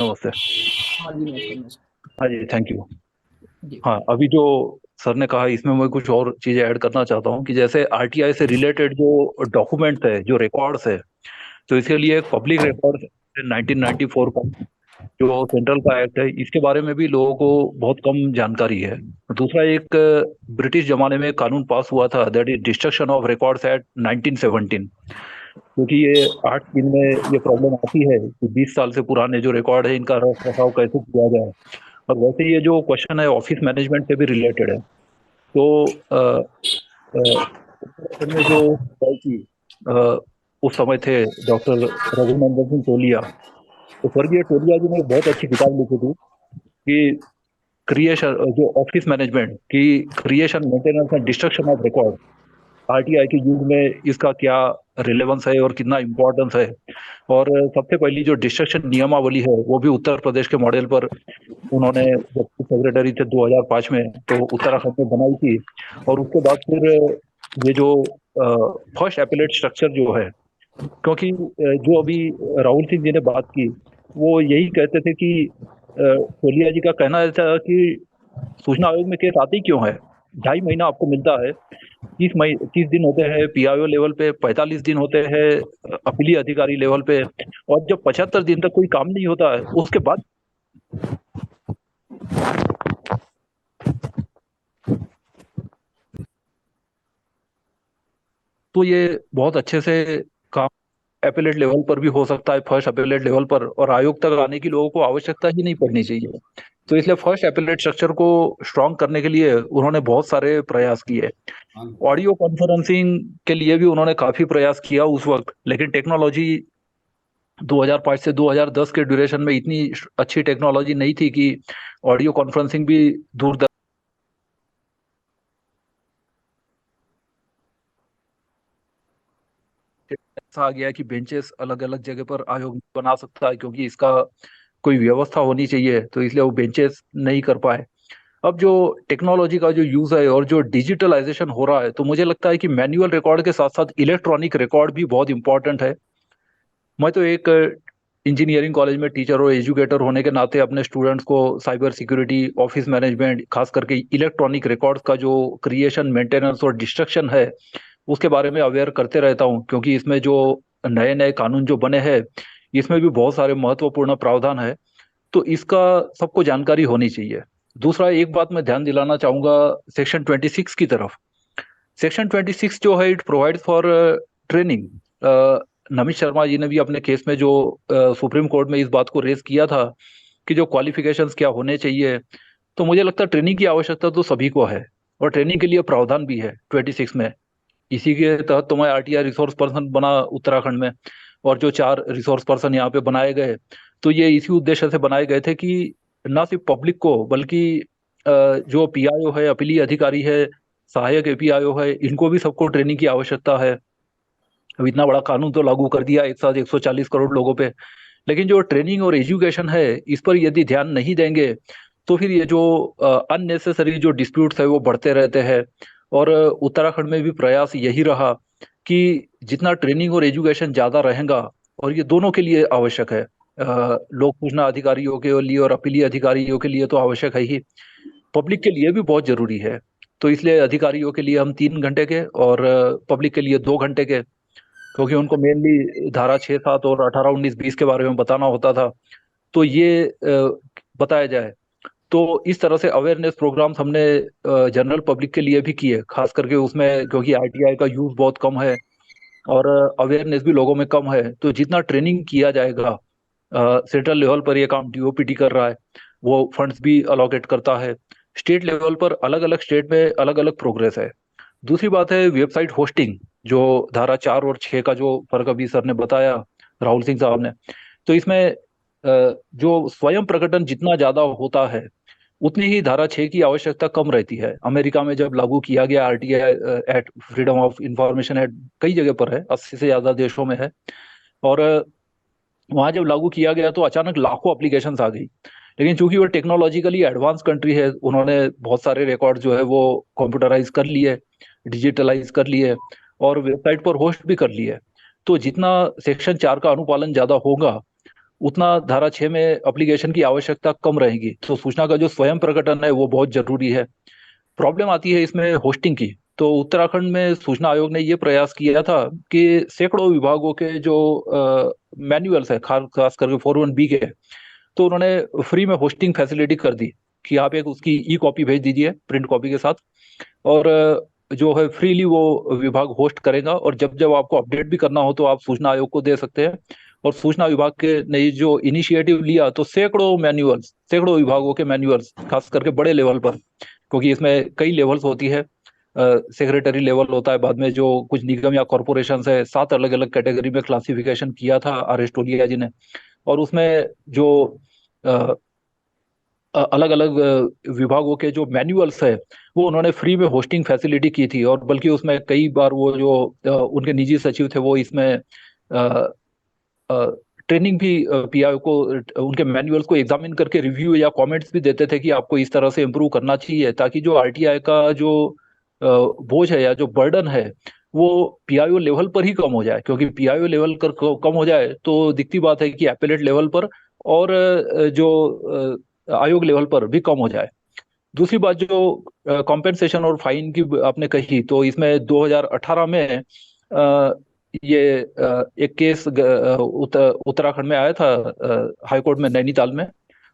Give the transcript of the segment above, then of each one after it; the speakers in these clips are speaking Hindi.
नमस्ते। हाँ जी, नमस्कार नमस्कार। हाँ जी, थैंक यू। जी। हाँ, अभी जो सर ने कहा इसमें मैं कुछ और चीजें ऐड करना चाहता हूँ कि जैसे आरटीआई से रिलेटेड जो डॉक्यूमेंट्स है, जो रिकॉर्ड्स है, तो इसके लिए एक पब्लिक रिकॉर्ड 1994 का जो सेंट्रल का एक्ट है, इसके बारे में भी लोगों को बहुत कम जानकारी है। दूसरा, एक ब्रिटिश जमाने में एक कानून पास हुआ था, that is destruction of records act 1917। क्योंकि ये आर्ट फील्ड में ये प्रॉब्लम आती है कि 20 साल से पुराने जो रिकॉर्ड है इनका रख रखाव कैसे किया जाए। और वैसे ये जो क्वेश्चन है ऑफिस मैनेजमेंट से भी रिलेटेड है। तो उत्तराखंड में जो है कि अ, उस समय थे डॉक्टर रघुनंदन सिंह तोलिया। तो स्वर्गीय तोलिया जी ने एक बहुत अच्छी किताब लिखी थी कि क्रिएशन, जो ऑफिस मैनेजमेंट की creation, maintenance and destruction of record, RTI के युग में इसका क्या रिलेवेंस है और कितना इम्पोर्टेंस है। और सबसे पहली जो डिस्ट्रक्शन नियमावली है वो भी उत्तर प्रदेश के मॉडल पर उन्होंने, जब सेक्रेटरी थे 2005 में, तो उत्तराखंड में बनाई थी। और उसके बाद फिर ये जो फर्स्ट एपिलेट स्ट्रक्चर जो है, क्योंकि जो अभी राहुल सिंह जी ने बात की, वो यही कहते थे कि तोलिया जी का कहना ऐसा था कि सूचना आयोग में केस आते ही क्यों है, 2.5 महीना आपको मिलता है, 30 दिन होते हैं पीआईओ लेवल पे, 45 दिन होते हैं अपीली अधिकारी लेवल पे, और जब 75 दिन तक कोई काम नहीं होता है उसके बाद तो ये बहुत अच्छे से काम एपेलेट लेवल पर भी हो सकता है, फर्स्ट एपेलेट लेवल पर, और आयोग तक आने की लोगों को आवश्यकता ही नहीं पड़नी चाहिए। तो इसलिए फर्स्ट एपेलेट स्ट्रक्चर को स्ट्रॉन्ग करने के लिए उन्होंने बहुत सारे प्रयास किए। ऑडियो कॉन्फ्रेंसिंग के लिए भी उन्होंने काफी प्रयास किया उस वक्त, लेकिन टेक्नोलॉजी 2005 से 2010 के ड्यूरेशन में इतनी अच्छी टेक्नोलॉजी नहीं थी कि ऑडियो कॉन्फ्रेंसिंग भी दूर ऐसा आ गया कि बेंचेस अलग अलग जगह पर आयोग बना सकता है, क्योंकि इसका कोई व्यवस्था होनी चाहिए, तो इसलिए वो बेंचेस नहीं कर पाए। अब जो टेक्नोलॉजी का जो यूज है और जो डिजिटलाइजेशन हो रहा है, तो मुझे लगता है कि मैनुअल रिकॉर्ड के साथ साथ इलेक्ट्रॉनिक रिकॉर्ड भी बहुत इंपॉर्टेंट है। मैं तो एक इंजीनियरिंग कॉलेज में टीचर और एजुकेटर होने के नाते अपने स्टूडेंट्स को साइबर सिक्योरिटी, ऑफिस मैनेजमेंट, खास करके इलेक्ट्रॉनिक रिकॉर्ड्स का जो क्रिएशन, मेंटेनेंस और डिस्ट्रक्शन है उसके बारे में अवेयर करते रहता हूँ, क्योंकि इसमें जो नए नए कानून जो बने हैं इसमें भी बहुत सारे महत्वपूर्ण प्रावधान है। तो इसका सबको जानकारी होनी चाहिए। दूसरा, एक बात मैं ध्यान दिलाना चाहूंगा सेक्शन 26 की तरफ। सेक्शन 26 जो है, it provide for training. Namit Sharma ji ने भी अपने केस में जो सुप्रीम कोर्ट में इस बात को रेज किया था कि जो क्वालिफिकेशंस क्या होने चाहिए, तो मुझे लगता है ट्रेनिंग की आवश्यकता तो सभी को है, और ट्रेनिंग के लिए प्रावधान भी है 26 में। इसी के तहत तो मैं आरटीआई रिसोर्स पर्सन बना उत्तराखंड में, और जो 4 रिसोर्स पर्सन यहाँ पे बनाए गए, तो ये इसी उद्देश्य से बनाए गए थे कि ना सिर्फ पब्लिक को, बल्कि जो पीआईओ है, अपीली अधिकारी है, सहायक एपीआईओ है, इनको भी सबको ट्रेनिंग की आवश्यकता है। अब इतना बड़ा कानून तो लागू कर दिया एक साथ 140 करोड़ लोगों पे, लेकिन जो ट्रेनिंग और एजुकेशन है इस पर यदि ध्यान नहीं देंगे तो फिर ये जो अननेसेसरी जो डिस्प्यूट्स है वो बढ़ते रहते हैं। और उत्तराखंड में भी प्रयास यही रहा कि जितना ट्रेनिंग और एजुकेशन ज्यादा रहेगा, और ये दोनों के लिए आवश्यक है, लोक सूचना अधिकारियों के लिए और अपीली अधिकारियों के लिए तो आवश्यक है ही, पब्लिक के लिए भी बहुत जरूरी है। तो इसलिए अधिकारियों के लिए हम 3 घंटे के और पब्लिक के लिए 2 घंटे के, क्योंकि उनको मेनली धारा 6, 7 और 18, 19, 20 के बारे में बताना होता था, तो ये बताया जाए। तो इस तरह से अवेयरनेस प्रोग्राम्स हमने जनरल पब्लिक के लिए भी किए, खास करके उसमें, क्योंकि आरटीआई का यूज बहुत कम है और अवेयरनेस भी लोगों में कम है। तो जितना ट्रेनिंग किया जाएगा, सेंट्रल लेवल पर ये काम डीओपीटी कर रहा है, वो फंड्स भी अलोकेट करता है। स्टेट लेवल पर अलग अलग स्टेट में अलग अलग प्रोग्रेस है। दूसरी बात है वेबसाइट होस्टिंग, जो धारा 4 और 6 का जो फर्क अभी सर ने बताया, राहुल सिंह साहब ने, तो इसमें जो स्वयं प्रकटन जितना ज्यादा होता है उतनी ही धारा 6 की आवश्यकता कम रहती है। अमेरिका में जब लागू किया गया RTI act, freedom of information act, कई जगह पर है, 80 से ज्यादा देशों में है, और वहां जब लागू किया गया तो अचानक लाखों एप्लीकेशन आ गई। लेकिन चूंकि वो टेक्नोलॉजिकली एडवांस कंट्री है, उन्होंने बहुत सारे रिकॉर्ड जो है वो कंप्यूटराइज कर लिए, डिजिटलाइज कर लिए, और वेबसाइट पर होस्ट भी कर लिए। तो जितना सेक्शन 4 का अनुपालन ज्यादा होगा उतना धारा 6 में एप्लीकेशन की आवश्यकता कम रहेगी। तो सूचना का जो स्वयं प्रकटन है वो बहुत जरूरी है। प्रॉब्लम आती है इसमें होस्टिंग की। तो उत्तराखंड में सूचना आयोग ने ये प्रयास किया था कि सैकड़ों विभागों के जो मैनुअल्स है, खास खास करके 4(1)B के, तो उन्होंने फ्री में होस्टिंग फैसिलिटी कर दी कि आप एक उसकी ई कॉपी भेज दीजिए प्रिंट कॉपी के साथ, और जो है फ्रीली वो विभाग होस्ट करेगा, और जब जब आपको अपडेट भी करना हो तो आप सूचना आयोग को दे सकते हैं। और सूचना विभाग के ने ये जो इनिशिएटिव लिया तो सैकड़ों मैनुअल्स, सैकड़ों विभागों के मैनुअल्स, खास करके बड़े लेवल पर, क्योंकि इसमें कई लेवल्स होती है, सेक्रेटरी लेवल होता है, बाद में जो कुछ निगम या कॉरपोरेशन है, 7 अलग अलग कैटेगरी में क्लासिफिकेशन किया था आर एस टोलिया जी ने। और उसमें जो अलग अलग विभागों के जो मैनुअल्स है वो उन्होंने फ्री में होस्टिंग फैसिलिटी की थी। और बल्कि उसमें कई बार वो जो उनके निजी सचिव थे वो इसमें ट्रेनिंग भी पीआई को, उनके मैनुअल्स को एग्जामिन करके रिव्यू या कमेंट्स भी देते थे कि आपको इस तरह से इम्प्रूव करना चाहिए, ताकि जो आरटीआई का जो बोझ है या जो बर्डन है वो पीआईओ लेवल पर ही कम हो जाए। क्योंकि पीआईओ लेवल कर कम हो जाए तो दिखती बात है कि एपेलेट लेवल पर और जो आयोग लेवल पर भी कम हो जाए। दूसरी बात, जो कॉम्पेंसेशन और फाइन की आपने कही, तो इसमें 2018 में ये एक केस उत्तराखंड में आया था, हाई कोर्ट में नैनीताल में।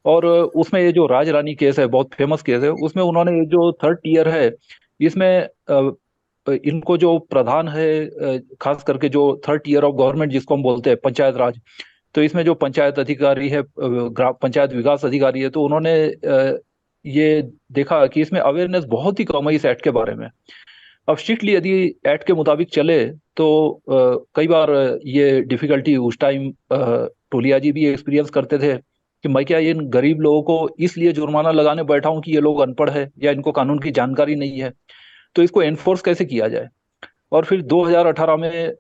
और उसमें ये जो राज रानी केस है, बहुत फेमस केस है, उसमें उन्होंने ये जो थर्ड टीयर है इसमें इनको जो प्रधान है, खास करके जो थर्ड टीयर ऑफ गवर्नमेंट जिसको हम बोलते हैं पंचायत राज, तो इसमें जो पंचायत अधिकारी है, ग्राम पंचायत विकास अधिकारी है, तो उन्होंने ये देखा कि इसमें अवेयरनेस बहुत ही कम है इस एक्ट के बारे में। अब स्ट्रिक्टली यदि एक्ट के मुताबिक चले तो कई बार ये डिफिकल्टी उस टाइम टोलिया जी भी एक्सपीरियंस करते थे कि मैं क्या इन गरीब लोगों को इसलिए जुर्माना लगाने बैठा हूं कि ये लोग अनपढ़ है या इनको कानून की जानकारी नहीं है, तो इसको एनफोर्स कैसे किया जाए। और फिर 2018 में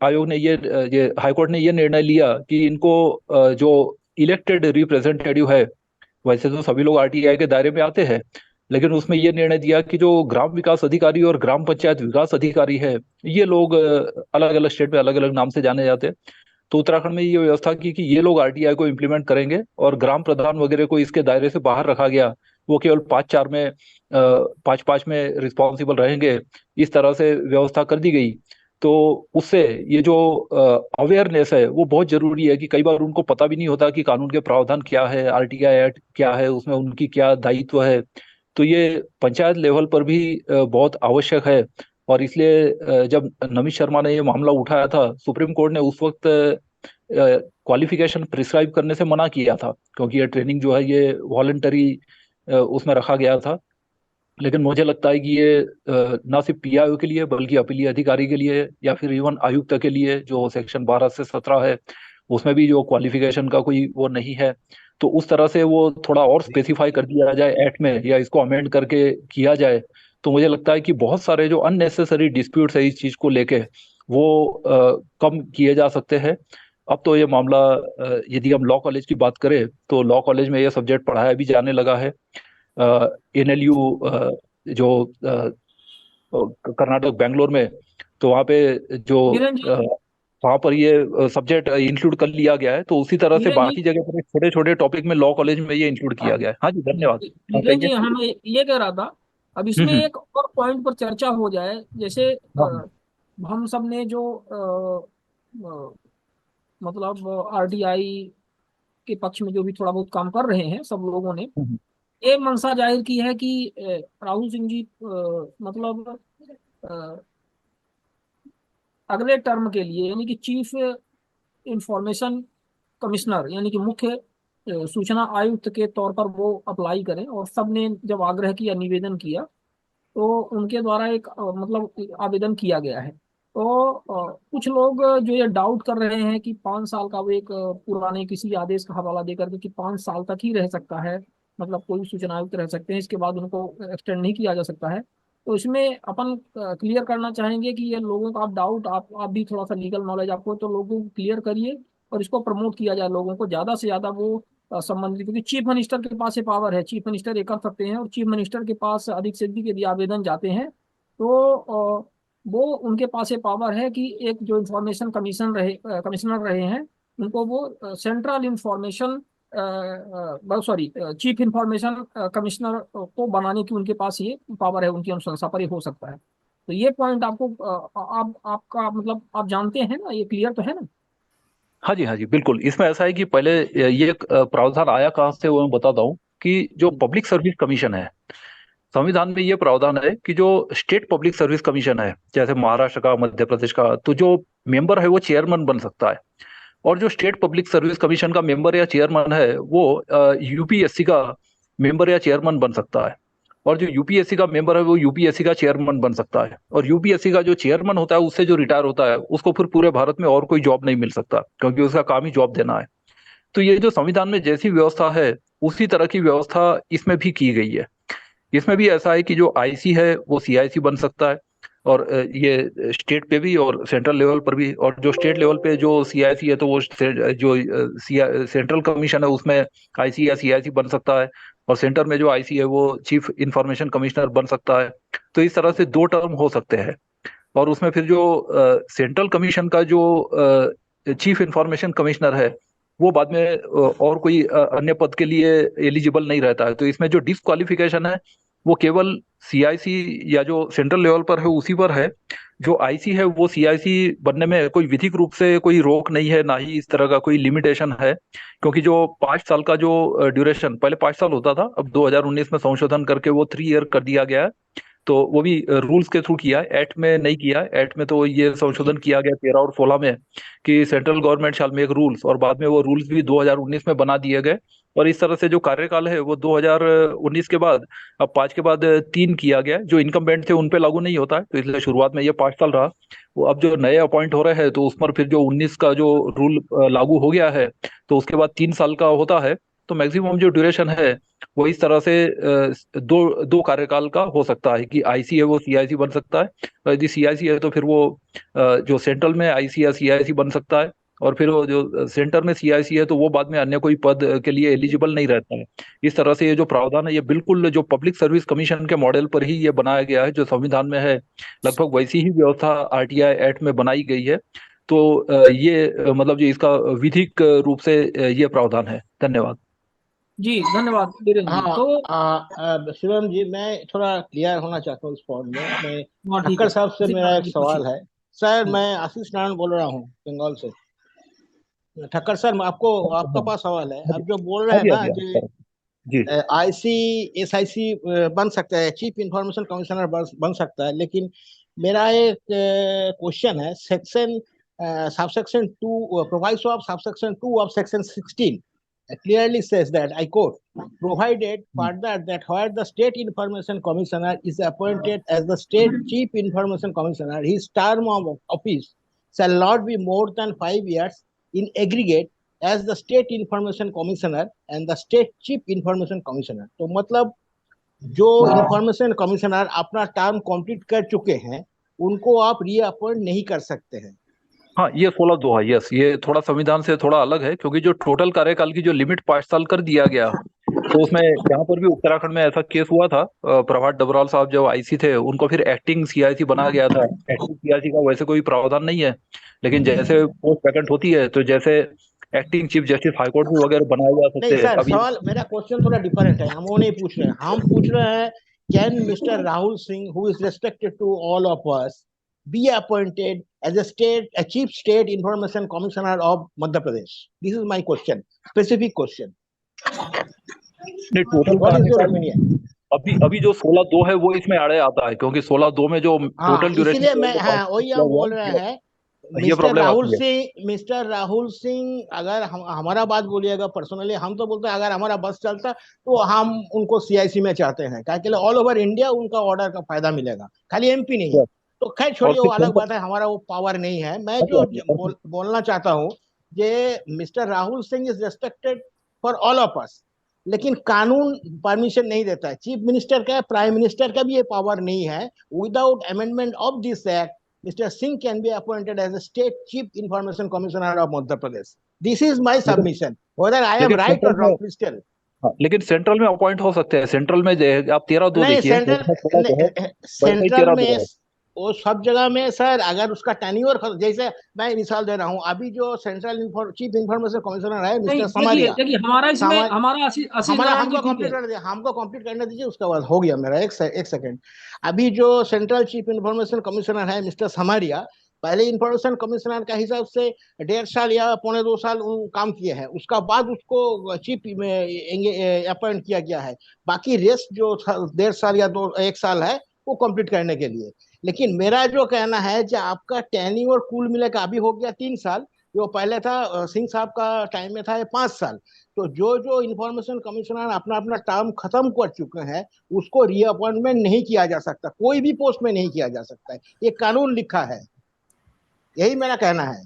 आयोग ने ये हाईकोर्ट ने ये निर्णय लिया कि इनको जो इलेक्टेड रिप्रेजेंटेटिव है, वैसे तो सभी लोग आरटीआई के दायरे में आते हैं, लेकिन उसमें यह निर्णय दिया कि जो ग्राम विकास अधिकारी और ग्राम पंचायत विकास अधिकारी है, ये लोग अलग अलग स्टेट में अलग अलग नाम से जाने जाते हैं। तो उत्तराखंड में ये व्यवस्था की कि ये लोग आरटीआई को इम्प्लीमेंट करेंगे, और ग्राम प्रधान वगैरह को इसके दायरे से बाहर रखा गया। वो केवल 5-4 में, 5-5 में रिस्पॉन्सिबल रहेंगे, इस तरह से व्यवस्था कर दी गई। तो उससे ये जो अवेयरनेस है वो बहुत जरूरी है, कि कई बार उनको पता भी नहीं होता कि कानून के प्रावधान क्या है, आरटीआई एक्ट क्या है, उसमें उनकी क्या दायित्व है। तो ये पंचायत लेवल पर भी बहुत आवश्यक है। और इसलिए जब नमित शर्मा ने ये मामला उठाया था, सुप्रीम कोर्ट ने उस वक्त क्वालिफिकेशन प्रिस्क्राइब करने से मना किया था, क्योंकि ये ट्रेनिंग जो है ये वॉलंटरी उसमें रखा गया था। लेकिन मुझे लगता है कि ये ना सिर्फ पीआईओ के लिए बल्कि अपीलीय अधिकारी के लिए या फिर इवन आयुक्त के लिए, जो सेक्शन 12 से 17 है, उसमें भी जो क्वालिफिकेशन का कोई वो नहीं है, तो उस तरह से वो थोड़ा और स्पेसिफाई कर दिया जाए एक्ट में, या इसको अमेंड करके किया जाए, तो मुझे लगता है कि बहुत सारे जो अननेसेसरी डिस्प्यूट्स है इस चीज को लेके वो कम किए जा सकते हैं। अब तो ये मामला, यदि हम लॉ कॉलेज की बात करें तो लॉ कॉलेज में ये सब्जेक्ट पढ़ाया भी जाने लगा है। एनएलयू जो कर्नाटक बेंगलोर में, तो वहाँ पे जो धीरन जी। वहाँ पर ये सब्जेक्ट इंक्लूड कर लिया गया है, तो उसी तरह से धीरन जी। बाकी जगह पर छोटे छोटे टॉपिक में लॉ कॉलेज में ये इंक्लूड किया गया है। हाँ जी, धन्यवाद। हाँ, धीरन कहिए। जी, हम ये कह रहा था, अब इसमें हम्म। एक और पॉइंट पर चर्चा हो जाए। जैसे हाँ। हम सब ने जो मतलब आरटीआई के पक्ष में जो भी थोड़ा बहुत काम कर रहे हैं, सब लोगों ने हम्म। ये मंशा जाहिर की है कि राहुल सिंह जी मतलब अ, अगले टर्म के लिए, यानी कि चीफ इंफॉर्मेशन कमिश्नर, यानी कि मुख्य सूचना आयुक्त के तौर पर वो अप्लाई करें। और सबने जब आग्रह किया, निवेदन किया, तो उनके द्वारा एक मतलब आवेदन किया गया है। तो कुछ लोग जो ये डाउट कर रहे हैं कि 5 साल का वो एक पुराने किसी आदेश का हवाला देकर के कि 5 साल तक ही रह सकता है, मतलब कोई भी सूचना आयुक्त रह सकते हैं, इसके बाद उनको एक्सटेंड नहीं किया जा सकता है। तो इसमें अपन क्लियर करना चाहेंगे कि ये लोगों का आप डाउट, आप भी थोड़ा सा लीगल नॉलेज आपको, तो लोगों को क्लियर करिए और इसको प्रमोट किया जाए लोगों को ज्यादा से ज्यादा। वो संबंधित, क्योंकि चीफ मिनिस्टर के पास ये पावर है, चीफ मिनिस्टर ये कर सकते हैं, और चीफ मिनिस्टर के पास अधिक से अधिक यदि आवेदन जाते हैं तो वो उनके पास ये पावर है कि एक जो इंफॉर्मेशन कमीशन रहे कमिश्नर रहे हैं उनको वो central information sorry chief information commissioner को बनाने की उनके पास ये पावर है, उनकी अनुशंसा पर ही हो सकता है। तो ये पॉइंट आपको आप आपका मतलब आप जानते हैं ना, ये क्लियर तो है ना? हाँ जी, हाँ जी, बिल्कुल। इसमें ऐसा है कि पहले ये प्रावधान आया कहाँ से वो मैं बताता हूँ कि जो पब्लिक सर्विस कमीशन है, संविधान में ये प्रावधान है कि जो स्टेट पब्लिक सर्विस कमीशन है, जैसे महाराष्ट्र का, मध्य प्रदेश का, तो जो मेंबर है वो चेयरमैन बन सकता है। और जो स्टेट पब्लिक सर्विस कमीशन का मेंबर या चेयरमैन है वो यूपीएससी का मेंबर या चेयरमैन बन सकता है। और जो यूपीएससी का मेंबर है वो यूपीएससी का चेयरमैन बन सकता है। और यूपीएससी का जो चेयरमैन होता है उससे जो रिटायर होता है उसको फिर पूरे भारत में और कोई जॉब नहीं मिल सकता, क्योंकि उसका काम ही जॉब देना है। तो ये जो संविधान में जैसी व्यवस्था है उसी तरह की व्यवस्था इसमें भी की गई है। इसमें भी ऐसा है कि जो आईसी है वो सीआईसी बन सकता है। और ये स्टेट पे भी और सेंट्रल लेवल पर भी। और जो स्टेट लेवल पे जो सीआईसी है तो वो जो सेंट्रल कमीशन है उसमें आईसी या सीआईसी बन सकता है। और सेंटर में जो आईसी है वो चीफ इंफॉर्मेशन कमिश्नर बन सकता है। तो इस तरह से दो टर्म हो सकते हैं। और उसमें फिर जो सेंट्रल कमीशन का जो चीफ इंफॉर्मेशन कमिश्नर है वो बाद में और कोई अन्य पद के लिए एलिजिबल नहीं रहता है। तो इसमें जो डिस्क्वालिफिकेशन है वो केवल सीआईसी या जो सेंट्रल लेवल पर है उसी पर है। जो आईसी है वो सीआईसी बनने में कोई विधिक रूप से कोई रोक नहीं है, ना ही इस तरह का कोई लिमिटेशन है। क्योंकि जो 5 साल का जो ड्यूरेशन पहले 5 साल होता था, अब 2019 में संशोधन करके वो 3 ईयर कर दिया गया है। तो वो भी रूल्स के थ्रू किया है, एक्ट में नहीं किया है। एक्ट में तो ये संशोधन किया गया 13 और 16 में कि सेंट्रल गवर्नमेंट शैल मेक रूल्स, और बाद में वो रूल्स भी 2019 में बना दिए गए। और इस तरह से जो कार्यकाल है वो 2019 के बाद अब 5 के बाद 3 किया गया है। जो इनकम्बेंट थे उन पे लागू नहीं होता है, तो इसलिए शुरुआत में ये 5 साल रहा। वो अब जो नए अपॉइंट हो रहे हैं तो उस पर फिर जो 19 का जो रूल लागू हो गया है तो उसके बाद 3 साल का होता है। तो मैक्सिमम जो ड्यूरेशन है वो इस तरह से दो दो कार्यकाल का हो सकता है कि आईसी है वो सीआईसी बन सकता है। और यदि सीआईसी है तो फिर वो जो सेंट्रल में आईसी या सीआईसी बन सकता है। और फिर वो जो सेंटर में सीआईसी है तो वो बाद में अन्य कोई पद के लिए एलिजिबल नहीं रहता है। इस तरह से ये जो प्रावधान है ये बिल्कुल जो पब्लिक सर्विस कमीशन के मॉडल पर ही ये बनाया गया है, जो संविधान में है लगभग वैसी ही व्यवस्था आरटीआई एक्ट में बनाई गई है। तो ये मतलब जो इसका विधिक रूप से ये प्रावधान है। धन्यवाद। जी धन्यवाद धीरेन्द्र जी। हाँ, तो शिवम जी, मैं थोड़ा क्लियर होना चाहता हूँ इस पॉइंट में। मैं हाँ ठीक ठक्कर है, साहब से जी मेरा ठाकुर एक जी पूछिए। सवाल है। सर, मैं आशीष नारायण बोल रहा हूँ बंगाल से। ठक्कर सर, मैं आपको आपका हाँ पास सवाल है। आप जो बोल रहे हाँ हैं जी, हाँ ना जी, हाँ जी, जी, जी। आईसी एसआईसी बन सकता है, चीफ इंफॉर्मेशन कमिश्नर बन सकता है, लेकिन मेरा एक क्वेश्चन है। Section subsection 2 provides of subsection 2 of section 16 clearly says that, I quote, provided further that where the state information commissioner is appointed as the state chief information commissioner, his term of office shall not be more than 5 years in aggregate as the state information commissioner and the state chief information commissioner। तो मतलब जो इंफॉर्मेशन कमिश्नर अपना टर्म कंप्लीट कर चुके हैं उनको आप रीअपॉइंट नहीं कर सकते हैं। हाँ, ये 16(2) है। यस, ये थोड़ा संविधान से थोड़ा अलग है, क्योंकि जो टोटल कार्यकाल की जो लिमिट 5 साल कर दिया गया, तो उसमें यहाँ पर भी उत्तराखंड में ऐसा केस हुआ था। प्रभात डबराल साहब जो आईसी थे उनको फिर एक्टिंग सीआईसी बनाया गया था। एक्टिंग सीआईसी का वैसे कोई प्रावधान नहीं है, लेकिन जैसे पोस्ट वैकेंट होती है तो जैसे एक्टिंग चीफ जस्टिस हाईकोर्ट भी वगैरह बनाए जा नहीं सकते हैं सर, अभी। सवाल मेरा क्वेश्चन थोड़ा डिफरेंट है। हम वो नहीं पूछ रहे हैं, हम पूछ रहे हैं, can mister Rahul Singh, who is respected to all of us, be appointed as a chief state information commissioner of Madhya Pradesh? This is my question, specific question. नहीं, टोटल What is your कार्यकाल opinion? अभी अभी जो 16(2) है वो इसमें आड़े आता है, क्योंकि 16(2) में जो हाँ, टोटल ड्यूरेशन इसीलिए जो है मैं, वो हाँ 5 वही किया हम हुआ बोल रहे है। हैं। ये मिस्टर प्रॉब्लम राहुल आती है। सिंह, मिस्टर राहुल सिंह, अगर हम हमारा बात बोलिएगा पर्सनली, हम तो बोलते हैं अगर हमारा बस चलता तो हम उनको सीआईसी में चाहते हैं, क्या के लिए ऑल ओवर इंडिया उनका ऑर्डर का फायदा मिलेगा, खाली एमपी नहीं। Yes। तो खैर और छोड़िए, वो फिर अलग सेंटर। बात है, हमारा वो पावर नहीं है। मैं हाँ जी, जो हाँ जी, और बोलना चाहता हूँ, ये mister Rahul Singh is respected for all of अस, लेकिन कानून परमिशन नहीं देता है। चीफ मिनिस्टर का, प्राइम मिनिस्टर का भी ये पावर नहीं है। Without amendment of this act, Mr. Singh can be appointed as a state chief information commissioner of Madhya Pradesh. This is my लेकिन submission. Whether I am लेकिन right or सेंट्रल में, wrong, please tell. हाँ, लेकिन सेंट्रल में अपॉइंट हो सकते हैं। सेंट्रल में आप 13(2) नहीं, देखिए, सेंट्रल, जैसा 16(2) है वैसे ही सेंट्रल 13(2) में, है। वो सब जगह में सर, अगर उसका टेन्योर, जैसे मैं मिसाल दे रहा हूँ, अभी जो सेंट्रल चीफ इंफॉर्मेशन कमिश्नर है नहीं, मिस्टर देखिए समारिया, देखिए, हमारा इसमें सामा हमारा आशीष हमारा नारायण जी हमको ठीक कंप्लीट है। कर दिया, हमको कंप्लीट करने दीजिए, उसका बाद हो गया मेरा। एक सेकंड। अभी जो सेंट्रल चीफ इंफॉर्मेशन कमिश्नर है मिस्टर समारिया, पहले इंफॉर्मेशन कमिश्नर का हिसाब से 1.5 साल या 1.25 साल काम किए हैं, उसका बाद उसको चीफ में अपॉइंट किया गया है। बाकी रेस्ट जो 1.5 साल या 1 साल है वो कंप्लीट करने के लिए। लेकिन मेरा जो कहना है, जो आपका टेन्योर कुल मिलाकर अभी हो गया 3 साल, जो पहले था सिंह साहब का टाइम में था ये 5 साल। तो जो जो इंफॉर्मेशन कमिश्नर अपना अपना टर्म खत्म कर चुके हैं, उसको रीअपॉइंटमेंट नहीं किया जा सकता, कोई भी पोस्ट में नहीं किया जा सकता है, ये कानून लिखा है। यही मेरा कहना है।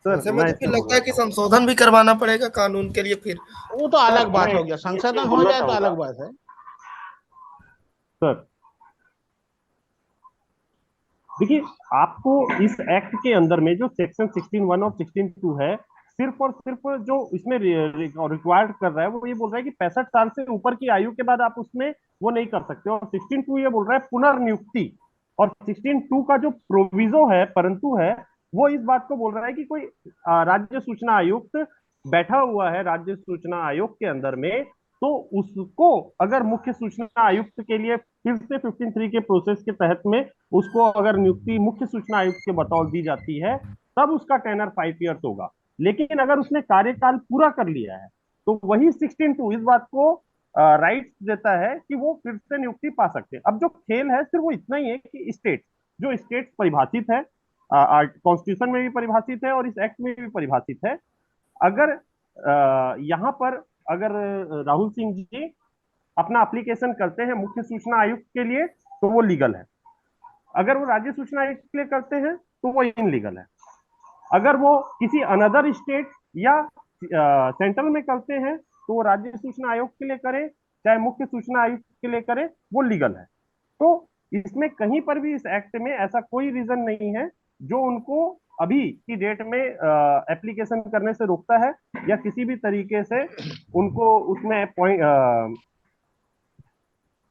सर ऐसे में मैं तो फिर इसमें लगता बोलना है कि चाहूंगा। संशोधन भी करवाना पड़ेगा कानून के लिए फिर। वो तो सर अलग बात मैं हो गया, ये संशोधन हो बोलना जाए तो चाहूंगा अलग बात है। सर, देखिए, आपको इस एक्ट के अंदर में जो सेक्शन 16(1) और 16(2) है, सिर्फ और सिर्फ जो इसमें रिक्वायर्ड कर रहा है वो ये बोल रहा है कि 65 साल से ऊपर की आयु के बाद आप उसमें वो नहीं कर सकते। और 16(2) ये बोल रहा है पुनर्नियुक्ति। और 16(2) का जो प्रोविजो है, परंतु है, वो इस बात को बोल रहा है कि कोई राज्य सूचना आयुक्त बैठा हुआ है राज्य सूचना आयोग के अंदर में, तो उसको अगर मुख्य सूचना आयुक्त के लिए फिर से 15(3) के प्रोसेस के तहत में उसको अगर नियुक्ति मुख्य सूचना आयुक्त के बतौर दी जाती है, तब उसका टेनर 5 ईयर्स होगा। लेकिन अगर उसने कार्यकाल पूरा कर लिया है, तो वही 16(2) इस बात को राइट देता है कि वो फिर से नियुक्ति पा सकते हैं। अब जो खेल है सिर्फ वो इतना ही है कि स्टेट परिभाषित है, कॉन्स्टिट्यूशन में भी परिभाषित है और इस एक्ट में भी परिभाषित है। अगर यहाँ पर अगर राहुल सिंह जी अपना एप्लीकेशन करते हैं मुख्य सूचना आयुक्त के लिए, तो वो लीगल है। अगर वो राज्य सूचना आयुक्त के लिए करते हैं तो वो इनलीगल है। अगर वो किसी अनदर स्टेट या सेंट्रल में करते हैं तो वो राज्य सूचना आयोग के लिए करें चाहे मुख्य सूचना आयुक्त के लिए करें, वो लीगल है। तो इसमें कहीं पर भी इस एक्ट में ऐसा कोई रीजन नहीं है जो उनको अभी की डेट में एप्लीकेशन करने से रोकता है या किसी भी तरीके से उनको उसमें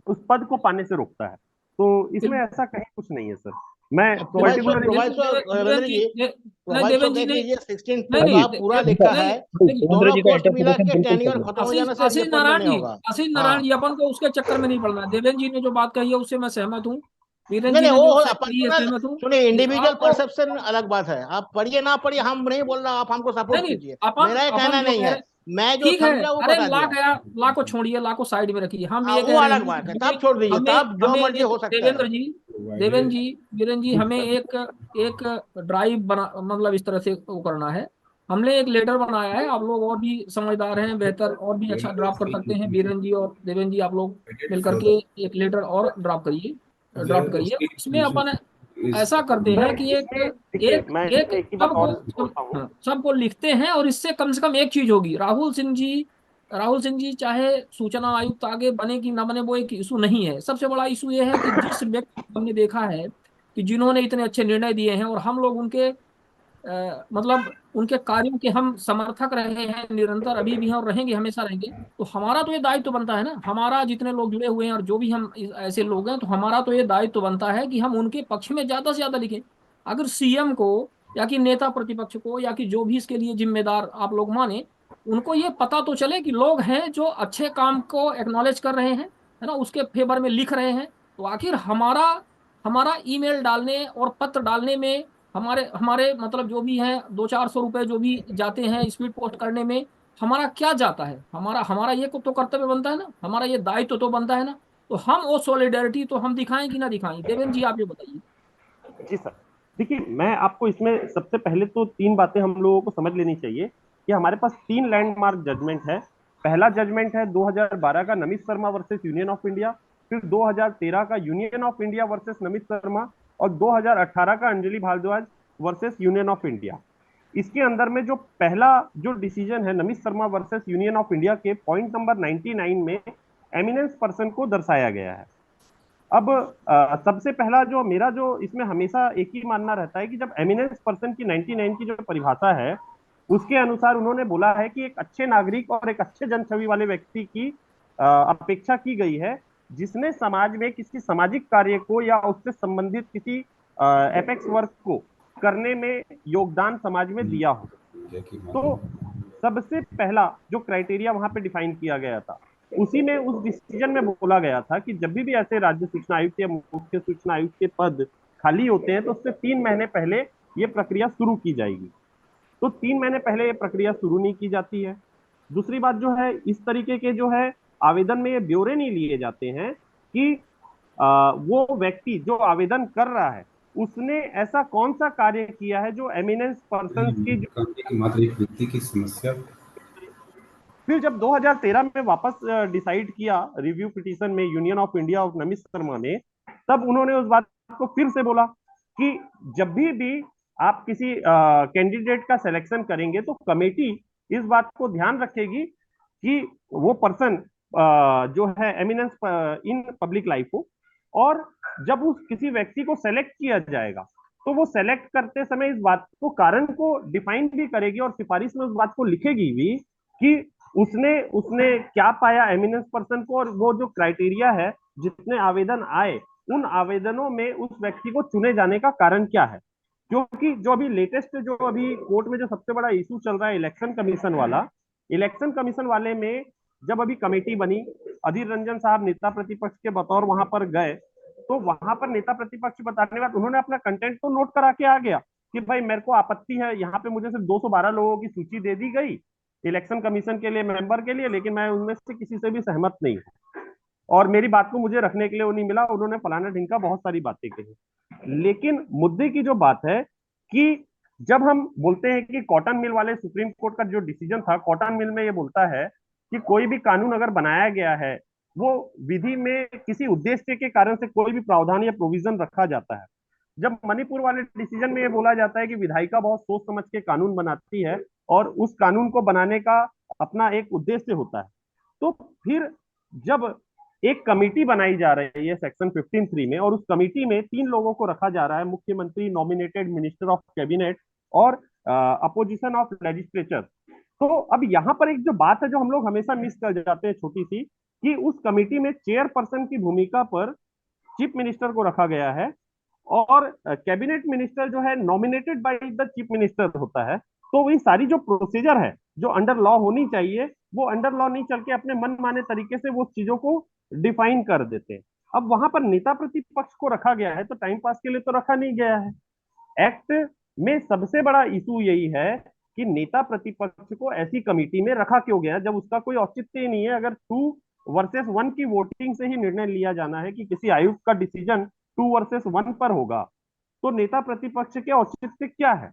उस पद को पाने से रोकता है। तो इसमें ऐसा कहीं कुछ नहीं है सर। मैं प्रोवाइसो पर्टिकुलर प्रोवाइसो देवेन रविंद्र जी, जी, नहीं प्रोवाइसो देवेन जी, देख नहीं लीजिए, 16(2) नहीं नहीं का पूरा नहीं लिखा है नहीं, कि देवेंद्र दोनों जी का पोस्ट मिला इंटरप्रिटेशन के बिल्कुल टेन्योर सही है। खत्म हो जाने से आशीष रिअपॉइंटमेंट नारायण नहीं जी, होगा। आशीष हाँ, नारायण जी, अपन को उसके चक्कर में नहीं पड़ना। देवेन जी ने जो बात कही है उससे मैं सहमत हूँ, वीरेन नहीं जी नहीं, ने वो जो कही है पर्सनल, सहमत हूँ। सुनिए, इंडिविजुअल आपको परसेप्शन अलग बात है। आप पढ़िए ना पढ़िए, हम नहीं बोल रहा, आप हमको नहीं सपोर्ट नहीं, कीजिए, अपन मेरा ये अपन कहना जो नहीं कह है। रहे, मैं जो ठीक है, समझा वो अरे बता ला दिया। गया, ला को छोड़िए, ला को साइड में रखिए। हम हाँ, ये वो कह रहे अलग हैं बात है, कि तब हमें छोड़ दीजिए, हमें तब जो हमें मर्जी एक हो सकता है। देवेंद्र जी, वीरेन जी, हमें एक एक ड्राइव बना, मतलब इस तरह से वो करना है। हमने एक लेटर बनाया है, आप लोग और भी समझदार हैं, बेहतर और भी अच्छा ड्राफ्ट कर सकते हैं। वीरेन जी और देवेंद्र जी, आप लोग मिलकर के एक लेटर और ड्राफ्ट करिए। इसमें अपन ऐसा करते हैं कि एक देखिए, एक मैं एक इसमें एक ही बात और बोलता हूँ। हाँ, सबको लिखते हैं, और इससे कम से कम एक चीज होगी। राहुल सिंह जी चाहे सूचना आयुक्त आगे बने कि ना बने, वो एक इशू नहीं है। सबसे बड़ा इशू ये है कि जिस व्यक्ति को हमने देखा है कि जिन्होंने इतने अच्छे निर्णय दिए हैं, और हम लोग उनके मतलब उनके कार्यों के हम समर्थक रहे हैं निरंतर, अभी भी हैं और रहेंगे, हमेशा रहेंगे। तो हमारा तो ये दायित्व तो बनता है ना, हमारा जितने लोग जुड़े हुए हैं और जो भी हम ऐसे लोग हैं, तो हमारा तो ये दायित्व तो बनता है कि हम उनके पक्ष में ज्यादा से ज्यादा लिखें। अगर सीएम को या कि नेता प्रतिपक्ष को या कि जो भी इसके लिए जिम्मेदार आप लोग माने, उनको ये पता तो चले कि लोग हैं जो अच्छे काम को एक्नॉलेज कर रहे हैं, है ना, उसके फेवर में लिख रहे हैं। तो आखिर हमारा हमारा ईमेल डालने और पत्र डालने में, हमारे हमारे मतलब जो भी है 200-400 रुपए जो भी जाते हैं स्पीड पोस्ट करने में, हमारा क्या जाता है? हमारा हमारा ये तो कर्तव्य बनता है ना, हमारा ये दायित्व तो बनता है ना। तो हम वो सॉलिडेरिटी तो हम दिखाएं कि ना दिखाएं? देवेंद्र जी, आप ये बताइए। जी सर, देखिए, मैं आपको इसमें सबसे पहले तो 3 बातें हम लोगों को समझ लेनी चाहिए कि हमारे पास 3 लैंडमार्क जजमेंट है। पहला जजमेंट है 2012 का Namit Sharma versus Union of India, फिर 2013 का Union of India versus Namit Sharma, और 2018 का Anjali Bharadwaj versus Union of India. इसके अंदर में जो पहला जो डिसीजन है Namit Sharma versus Union of India के पॉइंट नंबर 99 में एमिनेंस पर्सन को दर्शाया गया है। अब सबसे पहला जो मेरा जो इसमें हमेशा एक ही मानना रहता है कि जब एमिनेंस पर्सन की 99 की जो परिभाषा है, उसके अनुसार उन्होंने बोला है कि एक अच्छे नागरिक और एक अच्छे जनछवि वाले व्यक्ति की अपेक्षा की गई है, जिसने समाज में किसी सामाजिक कार्य को या उससे संबंधित किसी एपेक्स वर्क को करने में योगदान समाज में दिया हो। तो सबसे पहला जो क्राइटेरिया वहां पे डिफाइन किया गया था, उसी में उस डिसीजन में बोला गया था कि जब भी ऐसे राज्य सूचना आयुक्त या मुख्य सूचना आयुक्त के पद खाली होते हैं तो उससे 3 महीने पहले ये प्रक्रिया शुरू की जाएगी। तो 3 महीने पहले ये प्रक्रिया शुरू नहीं की जाती है। दूसरी बात जो है, इस तरीके के जो है आवेदन में ये ब्यौरे नहीं लिए जाते हैं कि वो व्यक्ति जो आवेदन कर रहा है उसने ऐसा कौन सा कार्य किया है जो एमिनेंस पर्सन की मात्र एक व्यक्ति की समस्या। फिर जब 2013 में वापस डिसाइड किया रिव्यू पिटीशन में यूनियन ऑफ इंडिया और नमित शर्मा ने, तब उन्होंने उस बात को फिर से बोला कि जब भी आप किसी कैंडिडेट का सिलेक्शन करेंगे तो कमेटी इस बात को ध्यान रखेगी कि वो पर्सन जो है एमिनेंस इन पब्लिक लाइफ हो, और जब उस किसी व्यक्ति को सेलेक्ट किया जाएगा तो वो सेलेक्ट करते समय इस बात को कारण को डिफाइन भी करेगी और सिफारिश में उस बात को लिखेगी भी कि उसने उसने क्या पाया एमिनेंस पर्सन को, और वो जो क्राइटेरिया है जितने आवेदन आए उन आवेदनों में उस व्यक्ति को चुने जाने का कारण क्या है। क्योंकि जो अभी लेटेस्ट जो अभी कोर्ट में जो सबसे बड़ा इशू चल रहा है इलेक्शन कमीशन वाला, इलेक्शन कमीशन वाले में जब अभी कमेटी बनी, अधीर रंजन साहब नेता प्रतिपक्ष के बतौर वहां पर गए, तो वहां पर नेता प्रतिपक्ष बताने के बाद उन्होंने अपना कंटेंट तो नोट करा के आ गया कि भाई मेरे को आपत्ति है, यहाँ पे मुझे सिर्फ 212 लोगों की सूची दे दी गई इलेक्शन कमीशन के लिए मेंबर के लिए, लेकिन मैं उनमें से किसी से भी सहमत नहीं हूँ और मेरी बात को मुझे रखने के लिए वो नहीं मिला। उन्होंने फलाना ढिंका बहुत सारी बातें कही। लेकिन मुद्दे की जो बात है कि जब हम बोलते हैं कि कॉटन मिल वाले सुप्रीम कोर्ट का जो डिसीजन था, कॉटन मिल में ये बोलता है कि कोई भी कानून अगर बनाया गया है वो विधि में किसी उद्देश्य के कारण से कोई भी प्रावधान या प्रोविजन रखा जाता है। जब मणिपुर वाले डिसीजन में ये बोला जाता है कि विधायिका बहुत सोच समझ के कानून बनाती है और उस कानून को बनाने का अपना एक उद्देश्य होता है, तो फिर जब एक कमेटी बनाई जा रही है सेक्शन 15(3) में और उस कमेटी में 3 लोगों को रखा जा रहा है, मुख्यमंत्री, नॉमिनेटेड मिनिस्टर ऑफ कैबिनेट और अपोजिशन ऑफ लेजिस्लेचर। तो अब यहाँ पर एक जो बात है जो हम लोग हमेशा मिस कर जाते हैं छोटी सी, कि उस कमेटी में चेयरपर्सन की भूमिका पर चीफ मिनिस्टर को रखा गया है और कैबिनेट मिनिस्टर जो है nominated by the chief minister होता है। तो वही सारी जो प्रोसीजर है जो अंडर लॉ होनी चाहिए वो अंडर लॉ नहीं चल के अपने मन माने तरीके से वो चीजों को डिफाइन कर देते हैं। अब वहां पर नेता प्रतिपक्ष को रखा गया है तो टाइम पास के लिए तो रखा नहीं गया है। एक्ट में सबसे बड़ा इशू यही है कि नेता प्रतिपक्ष को ऐसी कमेटी में रखा क्यों गया जब उसका कोई औचित्य ही नहीं है। अगर 2 वर्सेस 1 की वोटिंग से ही निर्णय लिया जाना है कि किसी आयुक्त का डिसीजन 2 वर्सेस 1 पर होगा, तो नेता प्रतिपक्ष के औचित्य क्या है,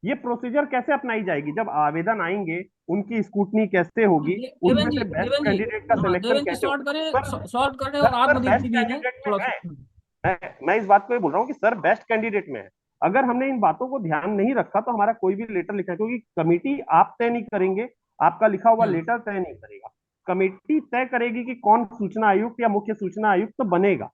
ये प्रोसीजर कैसे अपनाई जाएगी, जब आवेदन आएंगे उनकी स्क्रूटनी कैसे होगी, उनमें से बेस्ट कैंडिडेट का सिलेक्शन कैसे होगा। शॉर्ट करें और आत्मदीप जी भी हैं थोड़ा सा। मैं इस बात को ये बोल रहा हूँ कि सर बेस्ट कैंडिडेट में है। अगर हमने इन बातों को ध्यान नहीं रखा तो हमारा कोई भी लेटर लिखा, क्योंकि कमेटी आप तय नहीं करेंगे, आपका लिखा हुआ लेटर तय नहीं करेगा, कमेटी तय करेगी कि कौन सूचना आयुक्त या मुख्य सूचना आयुक्त तो बनेगा।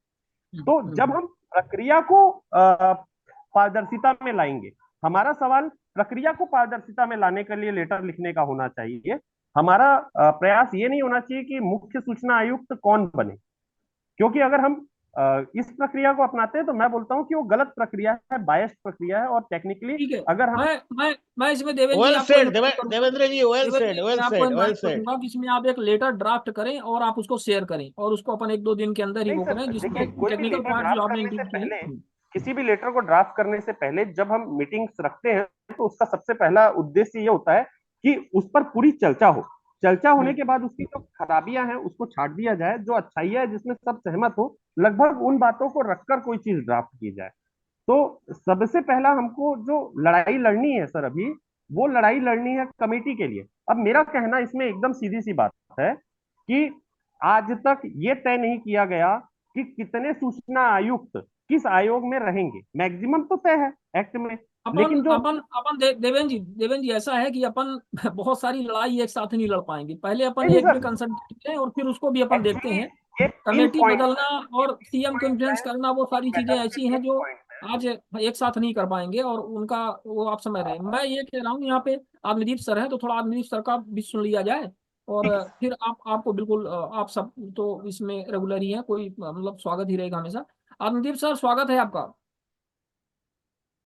तो जब हम प्रक्रिया को पारदर्शिता में लाएंगे, हमारा सवाल प्रक्रिया को पारदर्शिता में लाने के लिए लेटर लिखने का होना चाहिए। हमारा प्रयास ये नहीं होना चाहिए कि मुख्य सूचना आयुक्त कौन बने, क्योंकि अगर हम इस प्रक्रिया को अपनाते हैं तो मैं बोलता हूं कि वो गलत प्रक्रिया है, बायस्ड प्रक्रिया है और टेक्निकली अगर हम मैं इसमें देवेंद्र जी वेल सेड कि इसमें आप एक लेटर ड्राफ्ट करें और आप उसको शेयर करें और उसको अपन 1-2 दिन के अंदर ही वो करें, जिसमें टेक्निकल पॉइंट जो आपने इंक्लूड किए। किसी भी लेटर को ड्राफ्ट करने से पहले जब हम मीटिंग्स रखते हैं तो उसका सबसे पहला उद्देश्य ये होता है कि उस पर पूरी चर्चा हो, चर्चा होने के बाद उसकी जो खराबियां हैं उसको छाट दिया जाए, जो अच्छाइयां है जिसमें सब सहमत हो, लगभग उन बातों को रखकर कोई चीज ड्राफ्ट की जाए। तो सबसे पहला हमको जो लड़ाई लड़नी है सर, अभी वो लड़ाई लड़नी है कमेटी के लिए। अब मेरा कहना इसमें एकदम सीधी सी बात है कि आज तक ये तय नहीं किया गया कि कितने सूचना आयुक्त किस आयोग में रहेंगे। मैक्सिमम तो तय है एक्ट में, लेकिन जो अपन देवेंद्र जी ऐसा है कि अपन बहुत सारी लड़ाई एक साथ नहीं लड़ पाएंगे। पहले अपन एक भी कंसल्ट करें और फिर उसको भी अपन देखते हैं। कमेटी बदलना और सीएम को इन्फ्लुएंस करना वो सारी चीजें ऐसी हैं जो आज एक साथ नहीं कर पाएंगे और उनका वो आप समझ रहे हैं। मैं ये कह रहा हूँ यहाँ पे आत्मदीप सर है तो थोड़ा आत्मदीप सर का भी सुन लिया जाए और फिर आपको बिल्कुल आप सब तो इसमें रेगुलर ही है, कोई मतलब स्वागत ही रहेगा हमेशा। आत्मदीप सर स्वागत है आपका।